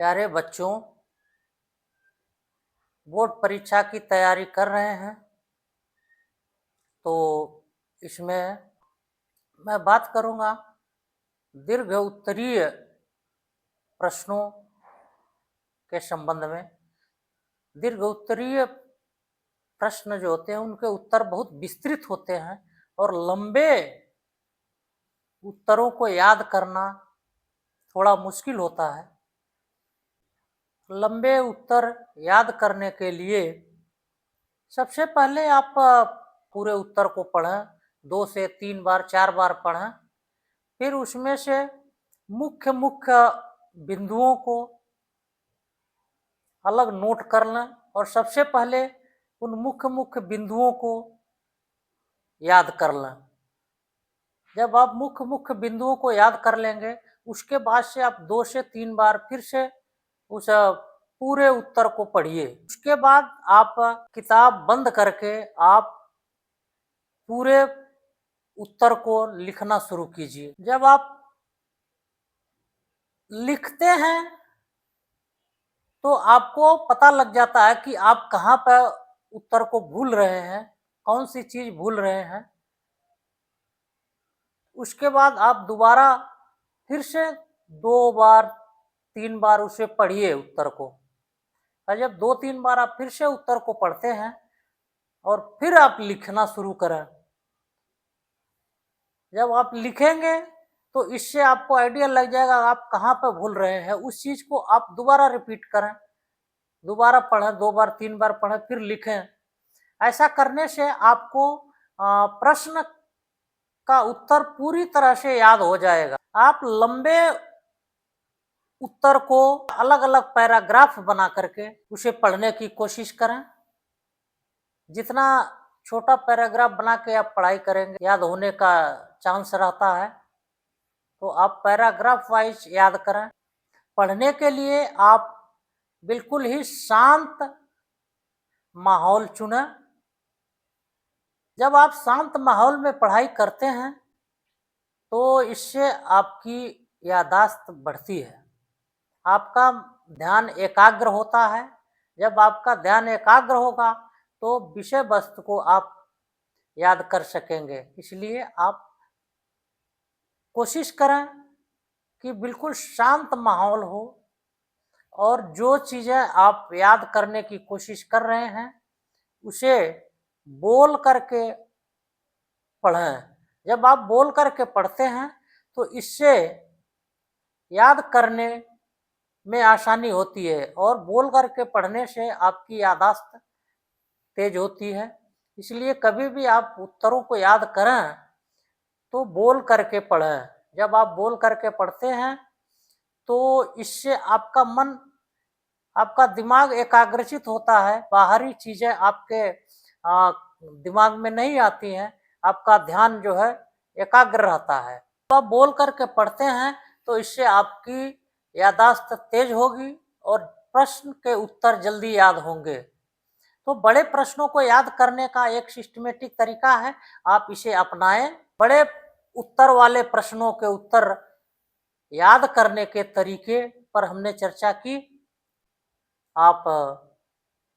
प्यारे बच्चों, बोर्ड परीक्षा की तैयारी कर रहे हैं तो इसमें मैं बात करूंगा दीर्घ उत्तरीय प्रश्नों के संबंध में। दीर्घ उत्तरीय प्रश्न जो होते हैं उनके उत्तर बहुत विस्तृत होते हैं और लंबे उत्तरों को याद करना थोड़ा मुश्किल होता है। लंबे उत्तर याद करने के लिए सबसे पहले आप पूरे उत्तर को पढ़ें, 2 से 3 बार 4 बार पढ़ें। फिर उसमें से मुख्य मुख्य बिंदुओं को अलग नोट कर लें और सबसे पहले उन मुख्य मुख्य बिंदुओं को याद कर लें। जब आप मुख्य मुख्य बिंदुओं को याद कर लेंगे उसके बाद से आप 2 से 3 बार फिर से उस पूरे उत्तर को पढ़िए। उसके बाद आप किताब बंद करके आप पूरे उत्तर को लिखना शुरू कीजिए। जब आप लिखते हैं तो आपको पता लग जाता है कि आप कहाँ पर उत्तर को भूल रहे हैं, कौन सी चीज भूल रहे हैं। उसके बाद आप दोबारा फिर से 2 बार 3 बार उसे पढ़िए उत्तर को। और जब 2-3 बार आप फिर से उत्तर को पढ़ते हैं और फिर आप लिखना शुरू करें। जब आप लिखेंगे तो इससे आपको आइडिया लग जाएगा आप कहाँ पर भूल रहे हैं। उस चीज को आप दोबारा रिपीट करें, दोबारा पढ़ें, 2 बार 3 बार पढ़ें, फिर लिखें। ऐसा करने से आपको प्रश्न का उत्तर पूरी तरह से याद हो जाएगा। आप लंबे उत्तर को अलग अलग पैराग्राफ बना करके उसे पढ़ने की कोशिश करें। जितना छोटा पैराग्राफ बना के आप पढ़ाई करेंगे याद होने का चांस रहता है। तो आप पैराग्राफ वाइज याद करें। पढ़ने के लिए आप बिल्कुल ही शांत माहौल चुनें। जब आप शांत माहौल में पढ़ाई करते हैं तो इससे आपकी याददाश्त बढ़ती है, आपका ध्यान एकाग्र होता है। जब आपका ध्यान एकाग्र होगा तो विषय वस्तु को आप याद कर सकेंगे। इसलिए आप कोशिश करें कि बिल्कुल शांत माहौल हो और जो चीज़ें आप याद करने की कोशिश कर रहे हैं उसे बोल करके पढ़ें। जब आप बोल करके पढ़ते हैं तो इससे याद करने में आसानी होती है और बोल करके पढ़ने से आपकी याददाश्त तेज होती है। इसलिए कभी भी आप उत्तरों को याद करें तो बोल करके पढ़ें। जब आप बोल करके पढ़ते हैं तो इससे आपका मन, आपका दिमाग एकाग्रचित होता है, बाहरी चीजें आपके दिमाग में नहीं आती हैं, आपका ध्यान जो है एकाग्र रहता है। तो आप बोल करके पढ़ते हैं तो इससे आपकी याददाश्त तेज होगी और प्रश्न के उत्तर जल्दी याद होंगे। तो बड़े प्रश्नों को याद करने का एक सिस्टमेटिक तरीका है, आप इसे अपनाएं। बड़े उत्तर वाले प्रश्नों के उत्तर याद करने के तरीके पर हमने चर्चा की। आप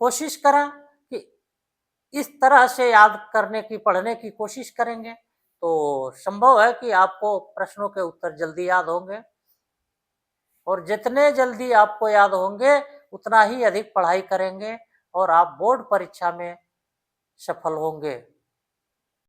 कोशिश करें कि इस तरह से याद करने की, पढ़ने की कोशिश करेंगे तो संभव है कि आपको प्रश्नों के उत्तर जल्दी याद होंगे और जितने जल्दी आपको याद होंगे उतना ही अधिक पढ़ाई करेंगे और आप बोर्ड परीक्षा में सफल होंगे।